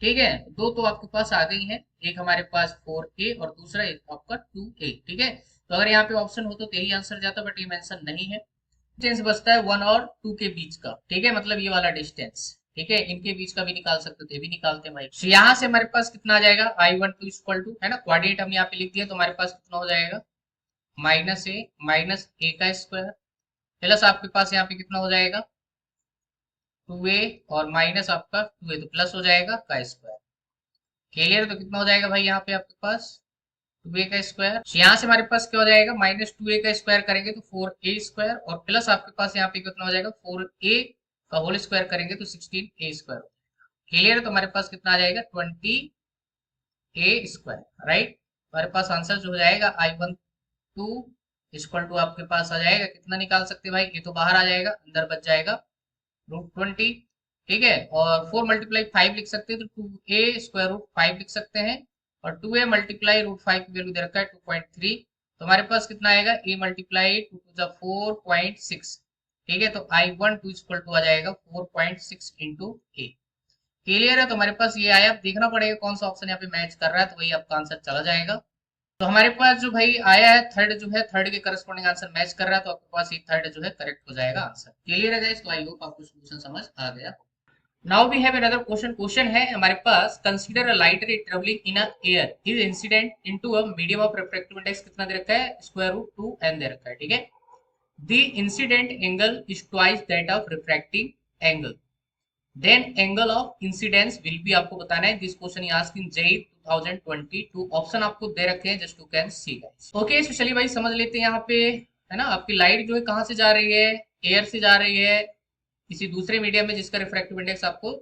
ठीक है, दो तो आपके पास आ गई है, एक हमारे पास फोर ए और दूसरा एक आपका टू ए, ठीक है। तो अगर यहाँ पे ऑप्शन हो तो यही आंसर जाता, बट ये मेंशन नहीं है। डिस्टेंस बचता है वन और टू के बीच का, ठीक है, मतलब ये वाला डिस्टेंस, ठीक है, इनके बीच का भी निकाल सकते थे, भी निकालते हैं भाई। तो यहाँ से हमारे पास कितना आ जाएगा, I one two equal to, है ना, कोऑर्डिनेट हमने यहाँ पे लिख दिया, तो हमारे पास कितना हो जाएगा, माइनस ए का स्क्वायर प्लस आपके पास यहाँ पे कितना हो जाएगा, टू ए और माइनस आपका टू ए, तो प्लस हो जाएगा का स्क्वायर। क्लियर? तो कितना हो जाएगा भाई यहाँ पे आपके पास, टू ए का स्क्वायर, यहाँ से हमारे पास क्या हो जाएगा, माइनस टू ए का स्क्वायर करेंगे तो फोर ए स्क्वायर, और प्लस आपके पास यहाँ पे कितना हो जाएगा, फोर ए का होल स्क्वायर करेंगे तो सिक्सटीन ए स्क्वायर। क्लियर? तो हमारे पास कितना आ जाएगा, ट्वेंटी ए स्क्वायर, राइट। हमारे पास आंसर जो हो जाएगा I one two equal to आपके पास आ जाएगा, कितना निकाल सकते हैं भाई, ये तो बाहर आ जाएगा, अंदर बच जाएगा रूट ट्वेंटी, ठीक है, और फोर मल्टीप्लाई फाइव लिख सकते हैं, तो two a square root five लिख सकते हैं, और two a multiply root five की वैल्यू दे रखा है 2.3, तो हमारे पास कितना आएगा, a multiply two to the 4.6, ठीक है, तो I one two equal to आ जाएगा 4.6 इंटू ए। क्लियर है? तो हमारे पास ये आया, अब देखना पड़ेगा कौन सा ऑप्शन यहाँ पे मैच कर रहा है, तो वही आपका आंसर चला जाएगा। तो हमारे पास जो भाई आया है थर्ड, जो है थर्ड के करस्पॉन्डिंग आंसर मैच कर रहा है, तो आपके पास ये थर्ड जो है करेक्ट हो जाएगा आंसर। क्लियर है गाइस? तो आई होप आपको सॉल्यूशन समझ आ गया। Now we have another question. Question है हमारे पास, consider a light ray travelling in a air is incident into a medium of refractive index, कितना दे रखा है, स्क्वायर रूट 2 एन दे रखा है, ठीक है। The incident angle is twice that of refracting angle, then angle of incidence will be, आपको बताना है। This question asked in JEE 2022, option आपको दे रखे हैं, just you can see guys. Okay, तो चलिए भाई समझ लेते हैं यहाँ पे, है ना, आपकी लाइट जो है कहाँ से जा रही है, एयर से जा रही है किसी दूसरे मीडियम में, जिसका रिफ्रैक्टिव इंडेक्स आपको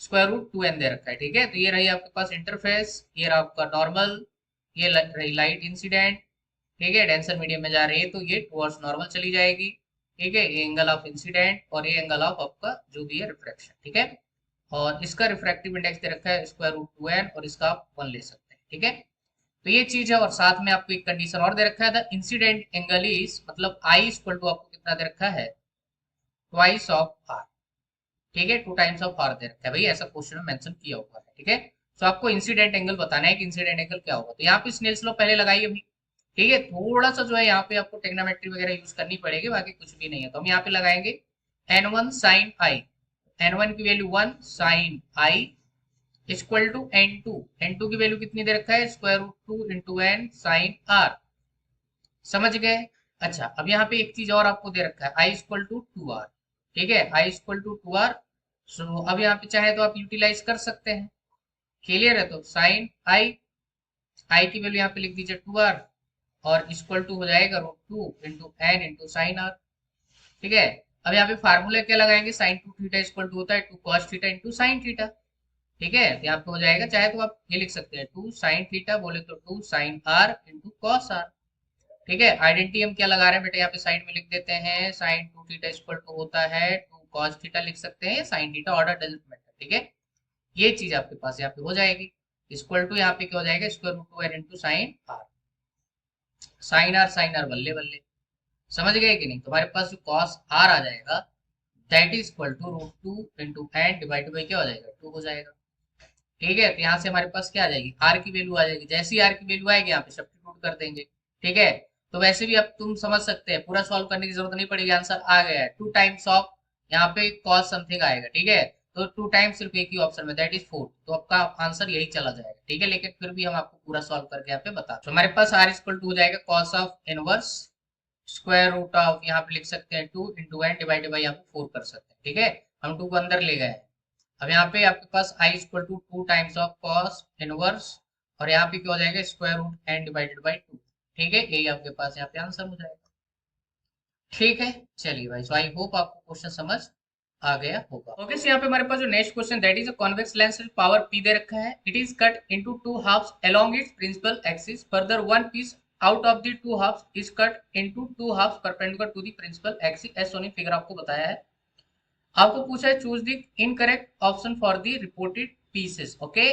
स्क्वायर रूट 2 एन दे रखा है, ठीक है। तो ये रही आपके पास इंटरफेस, ये रहा आपका नॉर्मल, ये रही लाइट इंसिडेंट, ठीक है, डेंसर मीडियम में जा रही है तो ये टुवर्ड्स नॉर्मल चली जाएगी, ठीक है, ये एंगल ऑफ इंसिडेंट और ये एंगल ऑफ आपका जो भी है रिफ्रैक्शन, ठीक है। और इसका रिफ्रैक्टिव इंडेक्स दे रखा है स्क्वायर रूट 2 एन, और इसका आप 1 ले सकते हैं, ठीक है। तो ये चीज है, और साथ में आपको एक कंडीशन और दे रखा है, द इंसिडेंट एंगल इज, मतलब आई इक्वल टू आपको कितना दे रखा है, ट्वाइस ऑफ आर, ठीक है, टू टाइम्स ऑफ आर दे रखा है भाई, ऐसा क्वेश्चन में मेंशन किया हुआ है, ठीक है। तो आपको इंसिडेंट एंगल बताना है कि इंसिडेंट एंगल क्या होगा। तो यहाँ पे स्नेल्स लॉ पहले लगाइए भाई, ठीक है, थोड़ा सा जो है यहाँ पे आपको टेक्नोमेट्री वगैरह यूज करनी पड़ेगी, बाकी कुछ भी नहीं है। तो हम यहाँ पे लगाएंगे n1 sin i, n1 की value 1, sin i equal to n2, n2 की वैल्यू कितनी दे रखा है, square root 2 into n sine r, समझ गए। अच्छा, अब यहाँ पे एक चीज और आपको दे रखा है, आई इक्वल टू टू आर, ठीक है, आई इक्वल टू टू आर। सो अब यहाँ पे चाहे तो आप यूटिलाइज कर सकते हैं। क्लियर है? तो साइन आई, आई की वैल्यू यहाँ पे लिख दीजिए टू आर, और इक्वल टू हो जाएगा root two into n into sine r, ठीक है। अब यहाँ पे फार्मूला क्या लगाएंगे, sine two theta equal to होता है two cos theta into sine theta, ठीक है। तो यहाँ पे हो जाएगा, चाहे तो आप ये लिख सकते हैं टू साइन थीटा, बोले तो two sine r into cos r, ठीक है। आइडेंटिटी हम क्या लगा रहे हैं बेटा, यहाँ पे साइड में लिख देते हैं, sine two theta equal to होता है टू कॉस थीटा लिख सकते हैं, sine theta, order doesn't matter, ठीक है। ये चीज आपके पास यहाँ पे हो जाएगी, इक्वल टू यहाँ पे क्या हो जाएगा, square root 2 n into sine r, sine r बल्ले बल्ले, समझ गए कि नहीं। तुम्हारे पास जो कॉस आर आ जाएगा that is equal to root 2 into n divide by क्या हो जाएगा, 2 हो जाएगा, ठीक है। तो यहाँ से हमारे पास क्या आ जाएगी, आर की वैल्यू आ जाएगी, जैसे ही आर की वैल्यू आएगी यहाँ पे सब्स्टिट्यूट कर देंगे, ठीक है। तो वैसे भी अब तुम समझ सकते हैं, पूरा सॉल्व करने की जरूरत नहीं पड़ेगी, आंसर आ गया है, टू टाइम्स ऑफ यहाँ पे कॉस समथिंग आएगा, ठीक है। तो टू टाइम्स सिर्फ एक ही ऑप्शन में, दैट इज 4, तो आपका आंसर यही चला जाएगा, ठीक है। लेकिन फिर भी हम आपको पूरा सॉल्व करके यहाँ पे बता, तो हमारे पास आर इक्वल टू हो जाएगा cos of inverse square root of, यहाँ पे लिख सकते हैं 2 इंटू एन डिवाइडेड बाई यहाँ पे 4 कर सकते हैं, ठीक है। हम 2 को अंदर ले गए। अब यहाँ पे आपके पास I equal to 2 times of cos inverse, और यहाँ पे क्या हो जाएगा, square root n divided by 2, ठीक है, यही आपके पास यहाँ पे आंसर हो जाएगा। ठीक है, चलिए भाई, सो आई होप आपको क्वेश्चन समझ आ गया होगा। ओके, सो यहाँ पे हमारे पास जो next question, that is a convex lens power P दे रखा है। It is cut into two halves along its principal axis, further one piece out of the two halves is cut into two halves perpendicular to the principal axis as shown in figure आपको बताया है। आपको पूछा है choose the incorrect option for the reported pieces. Okay,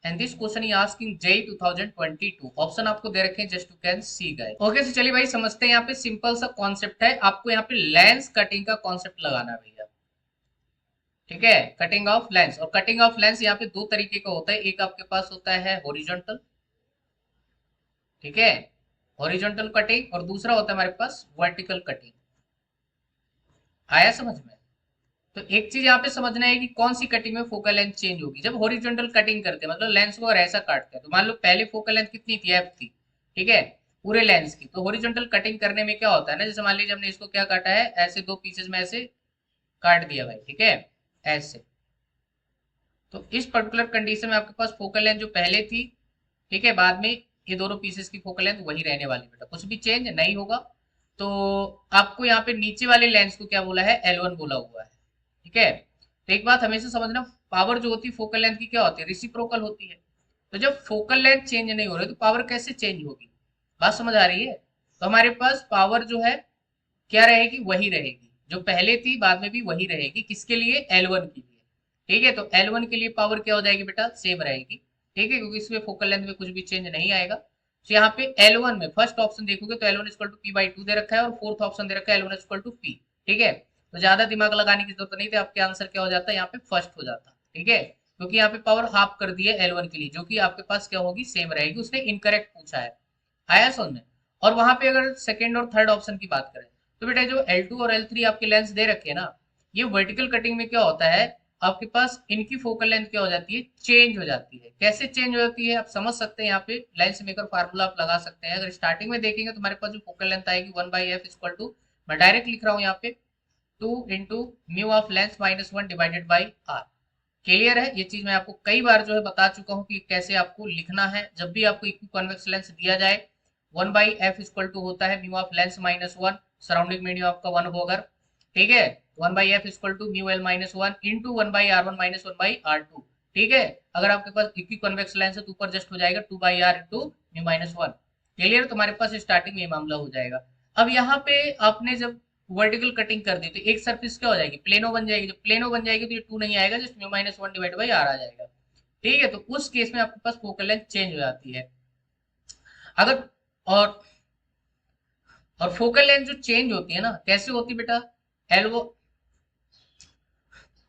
and this question is asking JEE 2022। Option आपको दे रखे हैं, just you can see guys. Okay, तो चलिए भाई समझते हैं। यहाँ पे सिंपल सा कॉन्सेप्ट है, आपको यहाँ पे लेंस कटिंग का कॉन्सेप्ट लगाना है भैया। ठीक है, कटिंग ऑफ लेंस, और कटिंग ऑफ लेंस यहाँ पे दो तरीके का होता है। एक आपके पास होता है हॉरिजॉन्टल, ठीक है, हॉरिजॉन्टल कटिंग, और दूसरा होता है हमारे पास वर्टिकल कटिंग। आया समझ में? तो एक चीज यहाँ पे समझना है कि कौन सी कटिंग में फोकल लेंथ चेंज होगी। जब हॉरिजॉन्टल कटिंग करते हैं, मतलब लेंस को अगर ऐसा काटते हैं, तो मान लो पहले फोकल लेंथ कितनी थी, एफ थी, ठीक है, पूरे लेंस की। तो हॉरिजॉन्टल कटिंग करने में क्या होता है ना, जैसे मान लीजिए हमने इसको क्या काटा है, ऐसे दो पीसेस में ऐसे काट दिया भाई, ठीक है, ऐसे। तो इस पर्टिकुलर कंडीशन में आपके पास फोकल लेंथ जो पहले थी, ठीक है, बाद में ये दोनों पीसेस की फोकल लेंथ वही रहने वाली, बेटा कुछ भी चेंज नहीं होगा। तो आपको यहाँ पे नीचे वाले लेंस को क्या बोला है, L1 बोला हुआ है, ठीक है। तो एक बात हमेशा समझना, पावर जो होती है फोकल लेंथ की क्या होती है, रिसिप्रोकल होती है। तो जब फोकल लेंथ चेंज नहीं हो रही तो पावर कैसे चेंज होगी, बात समझ आ रही है? तो हमारे पास पावर जो है क्या रहेगी, वही रहेगी जो पहले थी, बाद में भी वही रहेगी। किसके लिए, L1 के लिए, ठीक है। तो L1 के लिए पावर क्या हो जाएगी बेटा, सेम रहेगी, ठीक है, क्योंकि इसमें फोकल लेंथ में कुछ भी चेंज नहीं आएगा। तो यहाँ पे L1 में फर्स्ट ऑप्शन देखोगे तो L1 equal to P by two दे रखा है, और फोर्थ ऑप्शन दे रखा है L1 इक्वल टू पी, ठीक है। तो ज्यादा दिमाग लगाने की जरूरत नहीं थी, आपके आंसर क्या हो जाता है यहाँ पे, फर्स्ट हो जाता, ठीक है, क्योंकि यहाँ पे पावर हाफ कर दी है L1 के लिए, जो कि आपके पास क्या होगी, सेम रहेगी। उसने इनकरेक्ट पूछा है, आया समझ में? और वहां पे अगर सेकंड और थर्ड ऑप्शन की बात करें, तो बेटा जो L2 और L3 आपके लेंस दे रखे हैं ना, ये वर्टिकल कटिंग में क्या होता है, आपके पास इनकी फोकल लेंथ क्या हो जाती है, चेंज हो जाती है। कैसे चेंज हो जाती है आप समझ सकते हैं, यहाँ पे लेंस मेकर फार्मूला आप लगा सकते हैं। अगर स्टार्टिंग में देखेंगे तो हमारे पास जो फोकल लेंथ आएगी 1/f इक्वल टू, मैं डायरेक्ट लिख रहा हूँ यहाँ पे, 2 into mu of lens minus 1 divided by r. Clear है? ये चीज मैं आपको कई बार जो है बता चुका हूँ कि कैसे आपको लिखना है। जब भी आपको इक्वी कॉन्वेक्स लेंस दिया जाए, 1/f इक्वल टू होता है mu of lens minus 1, surrounding medium आपका 1 होगा, ठीक है। 1/f equal to mu l minus 1 into 1/r1 minus 1/r2, ठीक है। अगर आपके पास इक्वी कॉन्वेक्स लेंस है तो ऊपर जस्ट हो जाएगा 2/r into mu minus 1। Clear? तुम्हारे पास स्टार्टिंग में ये मामला हो जाएगा। अब यहाँ पे आपने जब वर्टिकल कटिंग कर दी तो एक सरफेस क्या हो जाएगी, प्लेनो बन जाएगी। जब प्लेनो बन जाएगी तो ये 2 नहीं आएगा, just mu minus 1 divide by R आ जाएगा, ठीक है। तो उस केस में आपके पास फोकल लेंथ चेंज हो जाती है। अगर और फोकल लेंथ जो चेंज होती है ना, कैसे होती है बेटा, एलओ,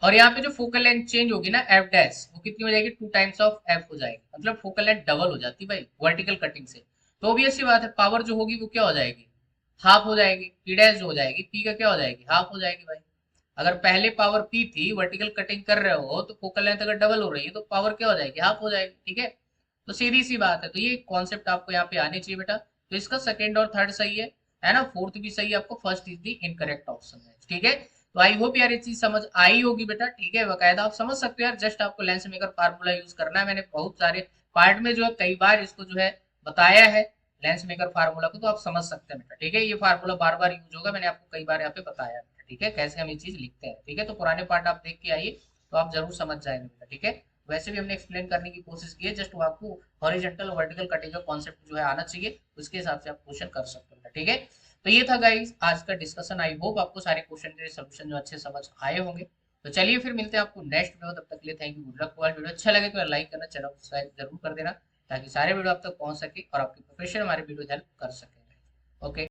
और यहाँ पे जो फोकल लेंथ चेंज होगी ना, एफ डैश, वो कितनी हो जाएगी, 2 टाइम्स ऑफ एफ हो जाएगी। मतलब फोकल लेंथ डबल हो जाती है भाई वर्टिकल कटिंग से। तो ऑब्वियस सी बात है, पावर जो होगी वो क्या हो जाएगी, हाफ हो जाएगी। पी डैश जो हो जाएगी, पी का क्या हो जाएगी, हाफ हो जाएगी भाई। अगर पहले पावर पी थी, वर्टिकल कटिंग कर रहे हो, तो फोकल लेंथ अगर डबल हो रही है तो पावर क्या हो जाएगी, हाफ हो जाएगी, ठीक है। तो सीधी सी बात है। तो ये कॉन्सेप्ट आपको यहाँ पे आने चाहिए बेटा। तो इसका सेकंड और थर्ड सही है ना, फोर्थ भी सही है आपको, first is the incorrect option है, ठीक है। तो आई होप यार ये चीज समझ आई होगी बेटा, ठीक है। बकायदा आप समझ सकते हो यार, जस्ट आपको लेंस मेकर फार्मूला यूज करना है। मैंने बहुत सारे पार्ट में जो है कई बार इसको जो है बताया है, लेंस मेकर फार्मूला को, तो आप समझ सकते हैं बेटा, ठीक है। ये फार्मूला बार बार यूज होगा, मैंने आपको कई बार यहाँ पे बताया है, ठीक है, कैसे हम ये चीज लिखते हैं, ठीक है। तो पुराने पार्ट आप देख के आइए, तो आप जरूर समझ जाएंगे बेटा, ठीक है। वैसे भी हमने एक्सप्लेन करने की कोशिश की है, जस्ट वो आपको हॉरिजॉन्टल और वर्टिकल कटिंग का कॉन्सेप्ट जो है आना चाहिए, उसके हिसाब से आप क्वेश्चन कर सकते हैं, ठीक है। तो ये था गाइस आज का डिस्कशन। आई होप आपको सारे क्वेश्चन के सोल्यूशन जो अच्छे समझ आए होंगे। तो चलिए फिर मिलते हैं आपको नेक्स्ट वीडियो, तब तक के लिए thank you, good luck. Video अच्छा लगे तो लाइक करना, चैनल को सब्सक्राइब जरूर कर देना, ताकि सारे वीडियो आप तक पहुंच सके और आपकी प्रिपरेशन हमारे वीडियो हेल्प कर सके। ओके।